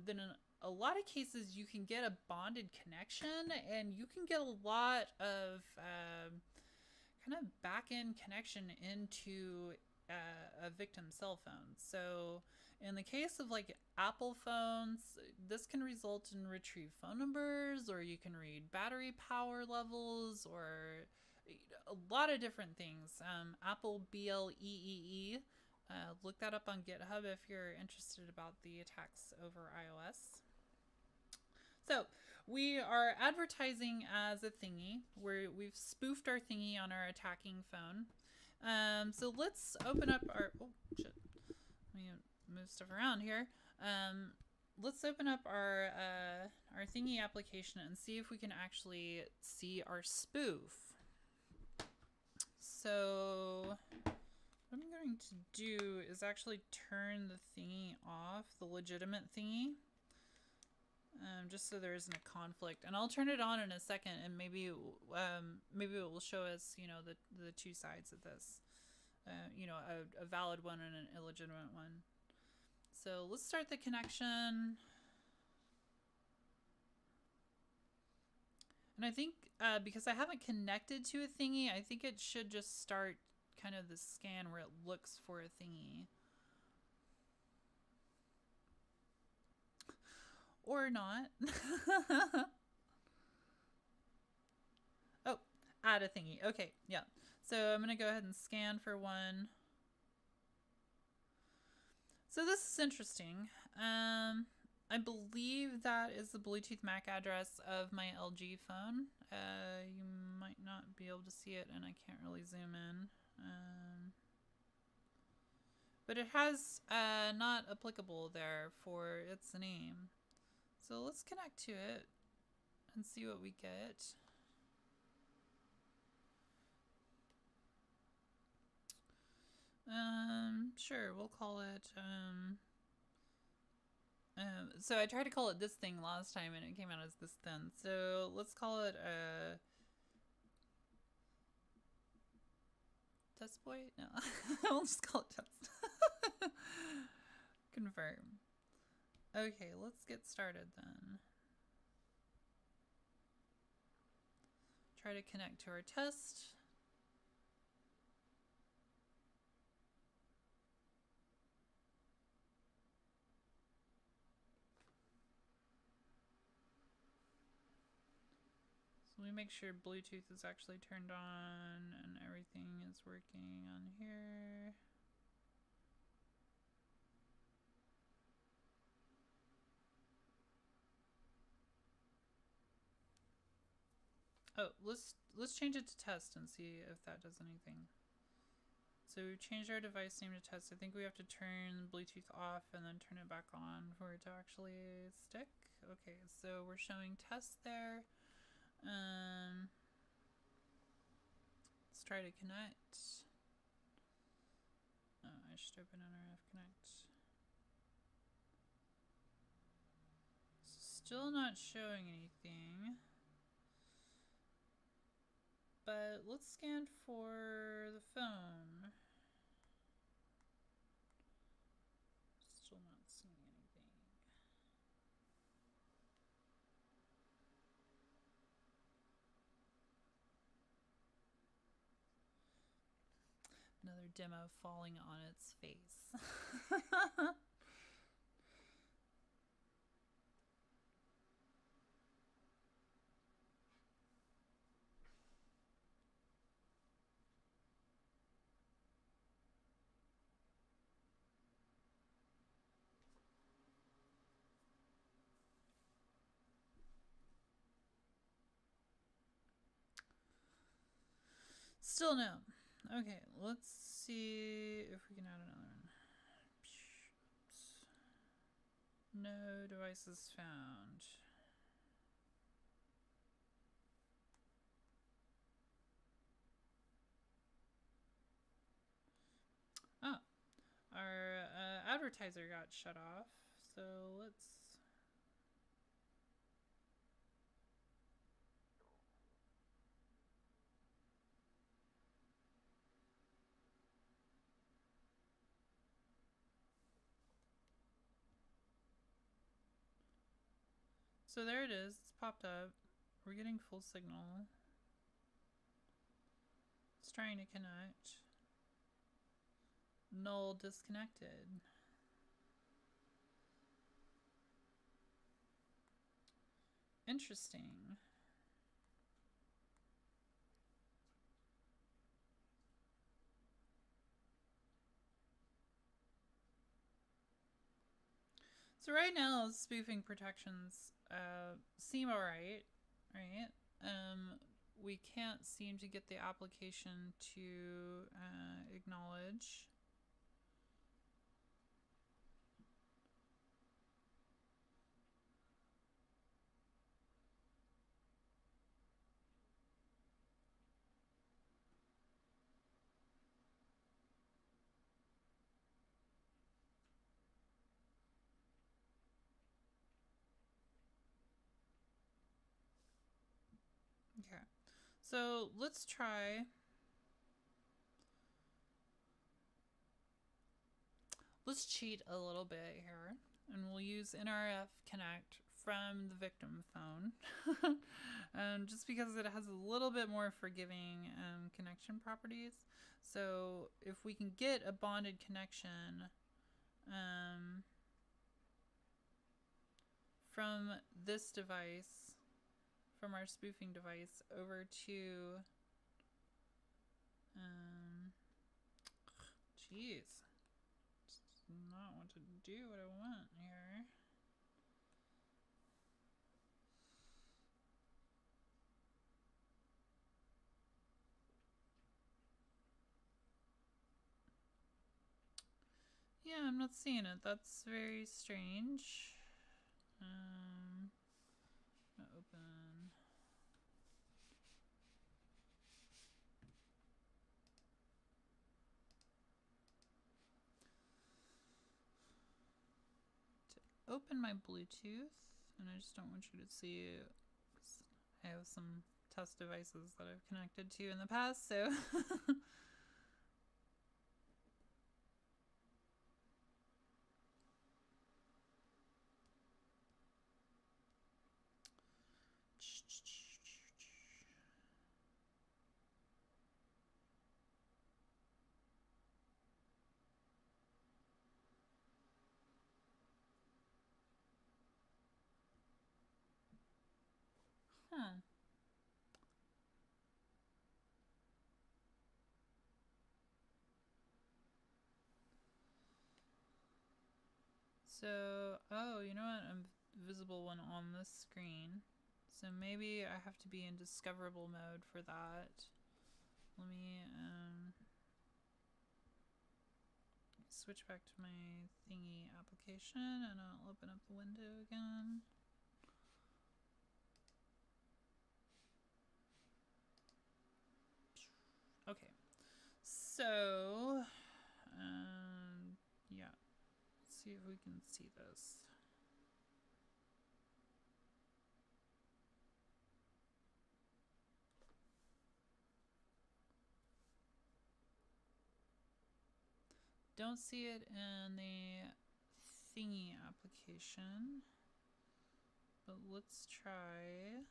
[SPEAKER 1] then in a lot of cases you can get a bonded connection, and you can get a lot of kind of back-end connection into a victim's cell phone. So in the case of like Apple phones, this can result in retrieved phone numbers, or you can read battery power levels, or a lot of different things. Apple BLE, look that up on GitHub if you're interested about the attacks over iOS. So we are advertising as a thingy, where we've spoofed our thingy on our attacking phone. So let's open up our, oh shit, let me move stuff around here. Let's open up our thingy application and see if we can actually see our spoof. So what I'm going to do is actually turn the thingy off, the legitimate thingy, just so there isn't a conflict. And I'll turn it on in a second, and maybe it will show us, the two sides of this, a valid one and an illegitimate one. So let's start the connection. And I think because I haven't connected to a thingy, I think it should just start kind of the scan where it looks for a thingy. Or not. Oh, add a thingy. Okay, yeah. So I'm going to go ahead and scan for one. So this is interesting. I believe that is the Bluetooth MAC address of my LG phone. You might not be able to see it, and I can't really zoom in. But it has not applicable there for its name. So let's connect to it and see what we get. Sure, we'll call it, so I tried to call it this thing last time and it came out as this then. So let's call it, test boy? No, we'll just call it test. Confirm. Okay, let's get started then. Try to connect to our test. So we make sure Bluetooth is actually turned on and everything is working on here. Oh, let's change it to test and see if that does anything. So we've changed our device name to test. I think we have to turn Bluetooth off and then turn it back on for it to actually stick. Okay, so we're showing test there. Let's try to connect. Oh, I should open NRF Connect. Still not showing anything. But let's scan for the phone. Still not seeing anything. Another demo falling on its face. Still no. Okay, let's see if we can add another one. No devices found. Oh, our advertiser got shut off. So let's. So there it is. It's popped up. We're getting full signal. It's trying to connect. Null disconnected. Interesting. So right now, spoofing protections seem alright, right? We can't seem to get the application to acknowledge. Okay, so let's try. Let's cheat a little bit here, and we'll use NRF Connect from the victim phone, just because it has a little bit more forgiving connection properties. So if we can get a bonded connection from this device, from our spoofing device, over to, jeez, not want to do what I want here. Yeah, I'm not seeing it. That's very strange. Open. open my Bluetooth, and I just don't want you to see it. I have some test devices that I've connected to in the past, so huh. So, oh, you know what? I'm visible when on this screen. So maybe I have to be in discoverable mode for that. Let me switch back to my thingy application and I'll open up the window again. Okay, so yeah, let's see if we can see this. Don't see it in the thingy application, but let's try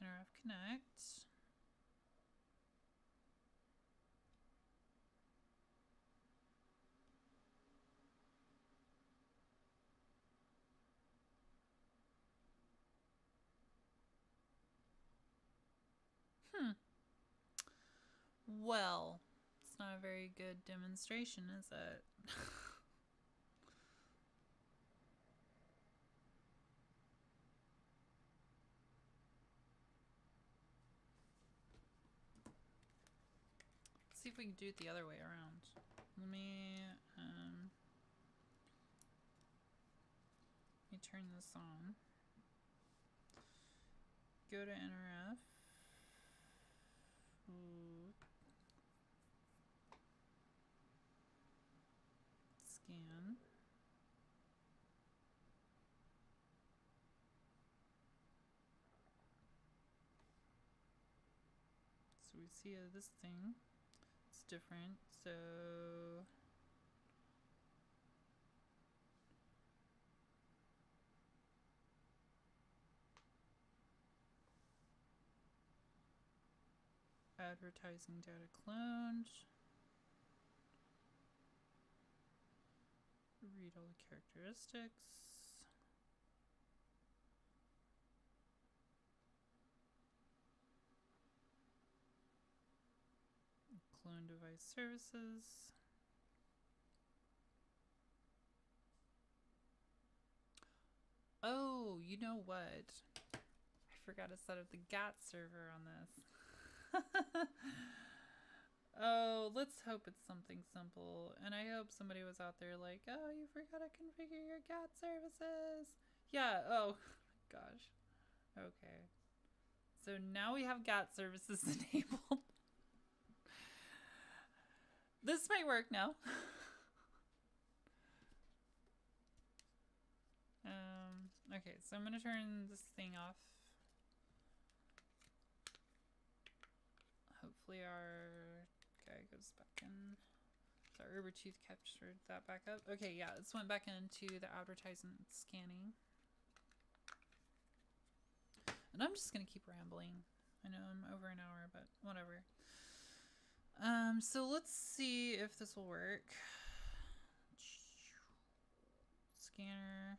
[SPEAKER 1] NRF Connect. Well, it's not a very good demonstration, is it? Let's see if we can do it the other way around. Let me turn this on. Go to NRF. Scan. So we see this thing. It's different. So advertising data cloned. Read all the characteristics. Clone device services. Oh, you know what? I forgot to set up the GAT server on this. Oh, let's hope it's something simple. And I hope somebody was out there like, oh, you forgot to configure your GAT services. Yeah, oh, gosh. Okay. So now we have GAT services enabled. This might work now. Okay, so I'm going to turn this thing off. Hopefully our guy goes back in. So our Ubertooth captured that back up. Okay, yeah, this went back into the advertisement scanning. And I'm just going to keep rambling. I know I'm over an hour, but whatever. So let's see if this will work. Scanner.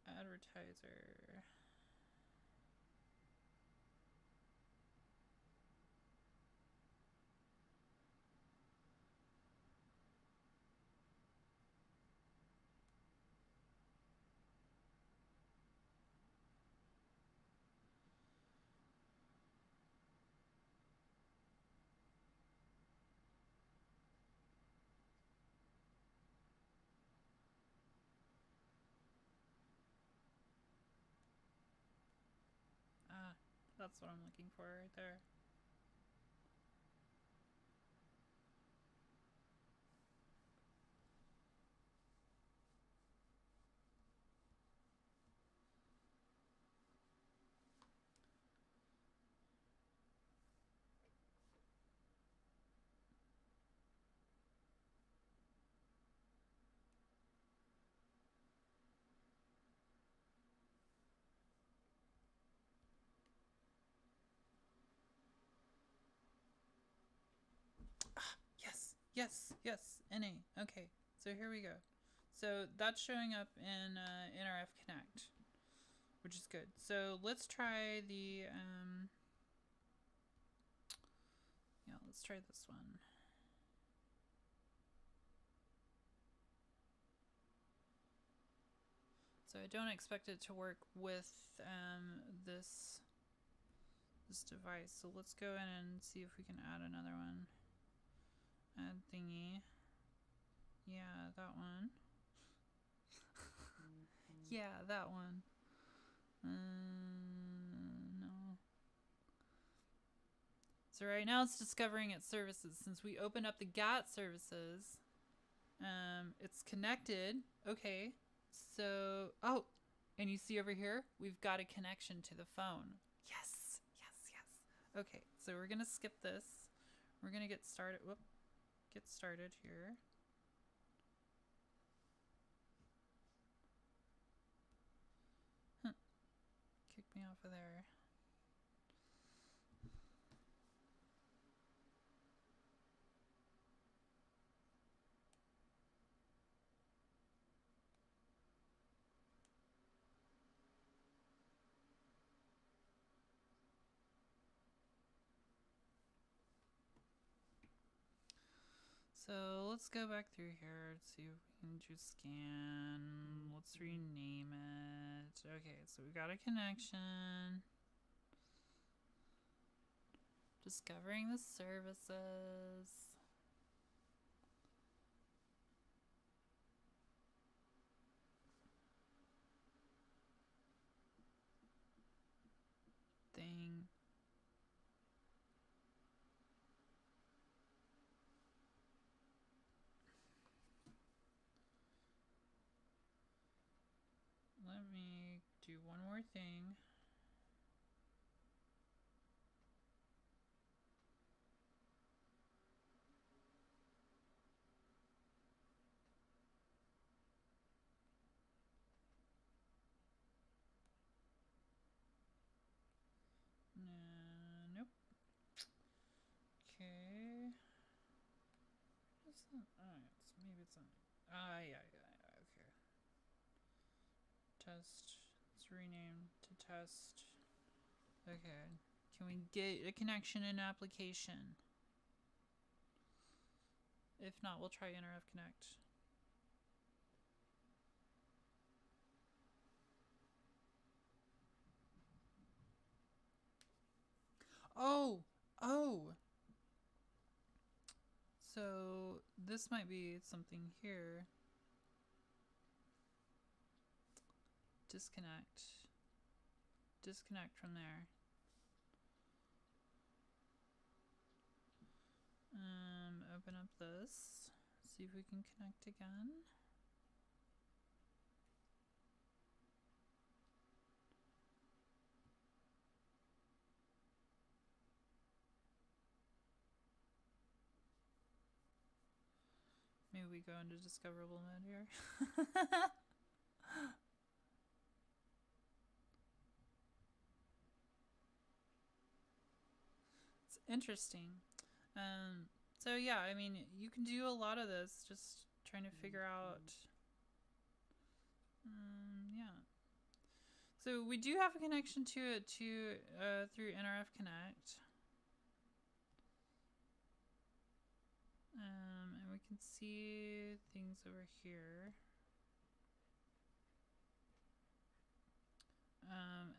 [SPEAKER 1] Advertiser. That's what I'm looking for right there. Yes, NA. Okay, so here we go. So that's showing up in NRF Connect, which is good. So let's try the, yeah, let's try this one. So I don't expect it to work with this device. So let's go in and see if we can add another one. Add thingy. Yeah, that one. Yeah, that one. No. So right now it's discovering its services. Since we opened up the GAT services, it's connected. Okay. So, oh, and you see over here, we've got a connection to the phone. Yes. Okay, so we're gonna skip this. We're gonna get started. Whoop. Get started here. Kick me off of there. So let's go back through here. Let's see if we can do scan. Let's rename it. Okay, so we got a connection. Discovering the services. Thing. Let me do one more thing. Nope. Okay. What's that? Oh, maybe it's on. Yeah. Okay. Test. Let's rename to test. Okay. Can we get a connection in application? If not, we'll try NRF Connect. Oh! So this might be something here. Disconnect. Disconnect from there. Open up this. See if we can connect again. Maybe we go into discoverable mode here. It's interesting. So yeah, I mean, you can do a lot of this, just trying to figure out. Yeah. So we do have a connection to it through NRF Connect. And we can see things over here.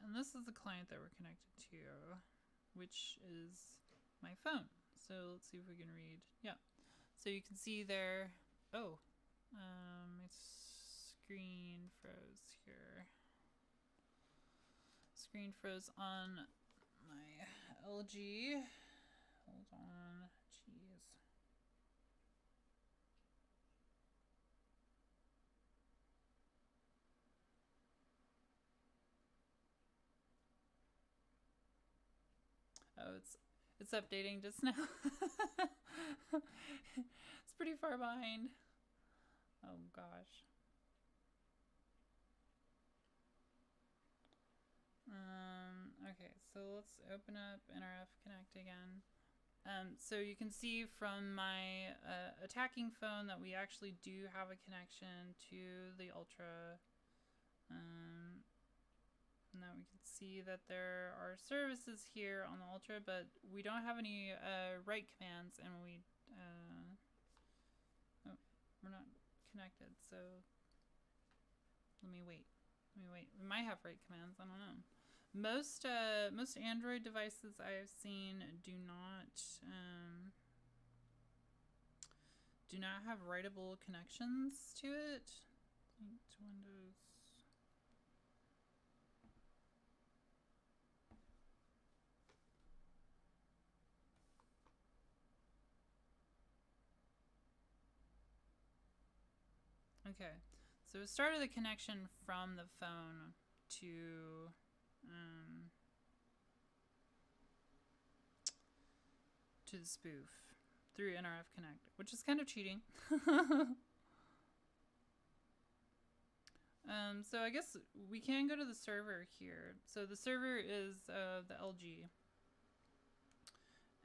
[SPEAKER 1] And this is the client that we're connected to, which is my phone. So let's see if we can read. Yeah. So you can see there. Oh, my screen froze here. Screen froze on my LG. Hold on. Jeez. Oh, it's updating just now. It's pretty far behind. Oh gosh. Okay, so let's open up NRF Connect again. So you can see from my attacking phone that we actually do have a connection to the Ultra. Now we can see that there are services here on the Ultra, but we don't have any write commands, and oh, we're not connected. So let me wait. We might have write commands. I don't know. Most Android devices I have seen do not have writable connections to it. Linked Windows. Okay, so it started the connection from the phone to the spoof through NRF Connect, which is kind of cheating. So I guess we can go to the server here. So the server is the LG.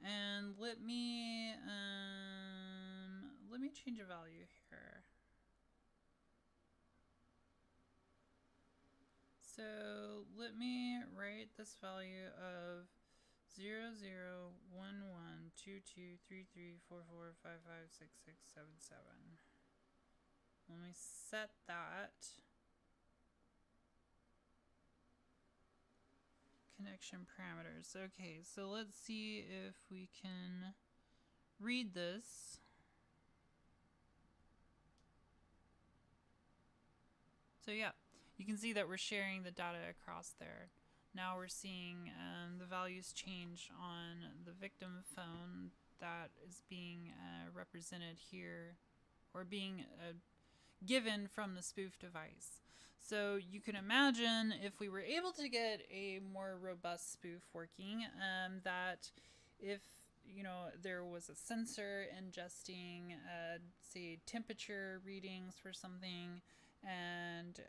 [SPEAKER 1] And let me change a value here. So let me write this value of 0011223344556677. Let me set that connection parameters. Okay, so let's see if we can read this. So yeah, you can see that we're sharing the data across there. Now we're seeing the values change on the victim phone that is being represented here, or being given from the spoof device. So you can imagine if we were able to get a more robust spoof working, that if there was a sensor ingesting, say, temperature readings for something, and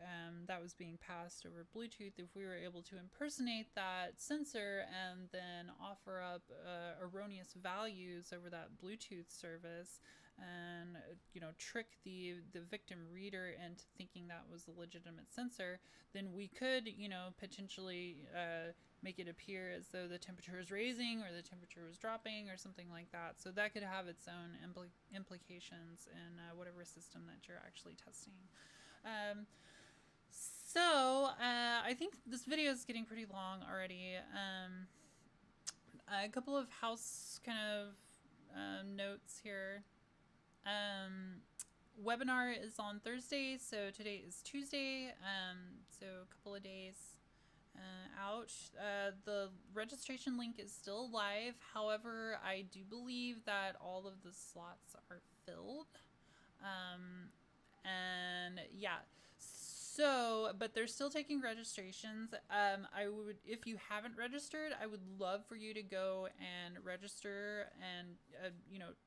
[SPEAKER 1] that was being passed over Bluetooth, if we were able to impersonate that sensor and then offer up erroneous values over that Bluetooth service, and trick the victim reader into thinking that was a legitimate sensor, then we could potentially make it appear as though the temperature is raising or the temperature was dropping or something like that. So that could have its own implications in whatever system that you're actually testing. So I think this video is getting pretty long already. A couple of house kind of notes here. Webinar is on Thursday, so today is Tuesday, so a couple of days out. The registration link is still live. However, I do believe that all of the slots are filled. And yeah, so, but they're still taking registrations. I would, if you haven't registered, I would love for you to go and register, and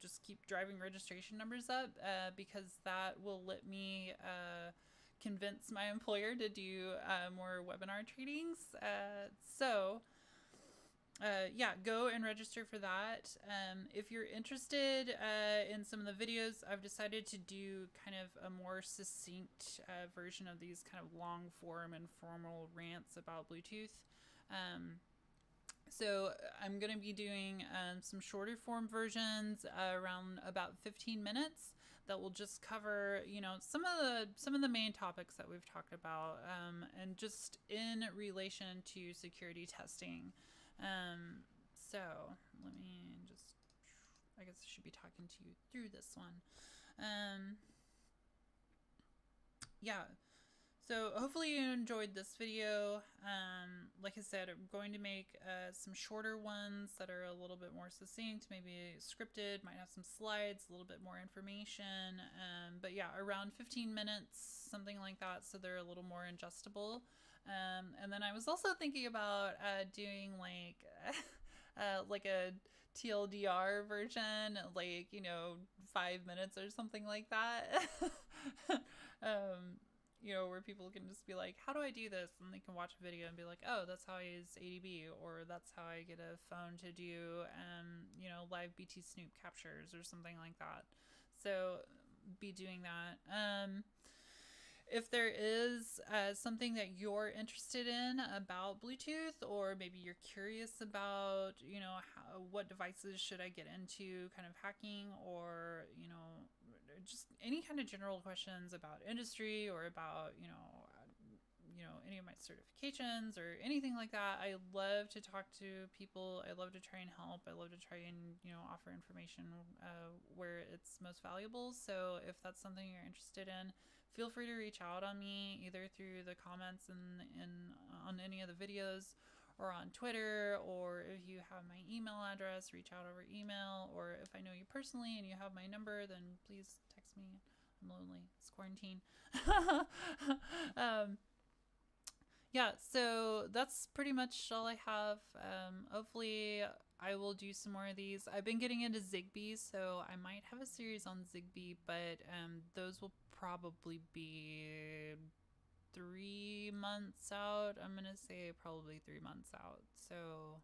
[SPEAKER 1] just keep driving registration numbers up, because that will let me convince my employer to do more webinar trainings. Yeah, go and register for that. If you're interested in some of the videos, I've decided to do kind of a more succinct version of these kind of long form informal rants about Bluetooth. So I'm going to be doing some shorter form versions around about 15 minutes that will just cover, some of the main topics that we've talked about, and just in relation to security testing. So let me just, I guess I should be talking to you through this one. Yeah. So hopefully you enjoyed this video. Like I said, I'm going to make some shorter ones that are a little bit more succinct, maybe scripted, might have some slides, a little bit more information. But yeah, around 15 minutes, something like that, so they're a little more ingestible. And then I was also thinking about doing like a TLDR version, like, 5 minutes or something like that. um, where people can just be like, how do I do this? And they can watch a video and be like, oh, that's how I use ADB, or that's how I get a phone to do, live BT Snoop captures or something like that. So be doing that. If there is something that you're interested in about Bluetooth, or maybe you're curious about, what devices should I get into kind of hacking, or, just any kind of general questions about industry, or about, any of my certifications or anything like that. I love to talk to people. I love to try and help. I love to try and, offer information where it's most valuable. So if that's something you're interested in, feel free to reach out on me, either through the comments on any of the videos, or on Twitter, or if you have my email address, reach out over email, or if I know you personally and you have my number, then please text me. I'm lonely. It's quarantine. Yeah, so that's pretty much all I have. Hopefully I will do some more of these. I've been getting into Zigbee, so I might have a series on Zigbee, but those will probably be 3 months out. I'm going to say probably 3 months out. So,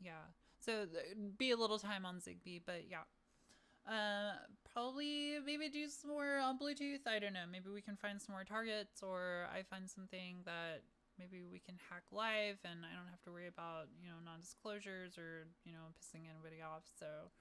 [SPEAKER 1] yeah. So, be a little time on Zigbee, but yeah. Probably maybe do some more on Bluetooth. I don't know. Maybe we can find some more targets, or I find something that maybe we can hack live and I don't have to worry about, non-disclosures or, pissing anybody off. So,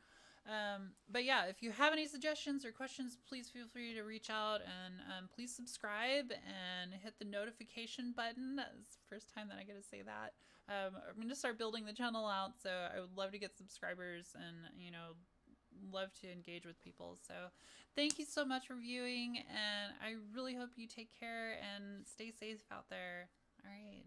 [SPEAKER 1] but yeah, if you have any suggestions or questions, please feel free to reach out, and please subscribe and hit the notification button. That's the first time that I get to say that. I'm going to start building the channel out, so I would love to get subscribers and, love to engage with people. So thank you so much for viewing, and I really hope you take care and stay safe out there. All right.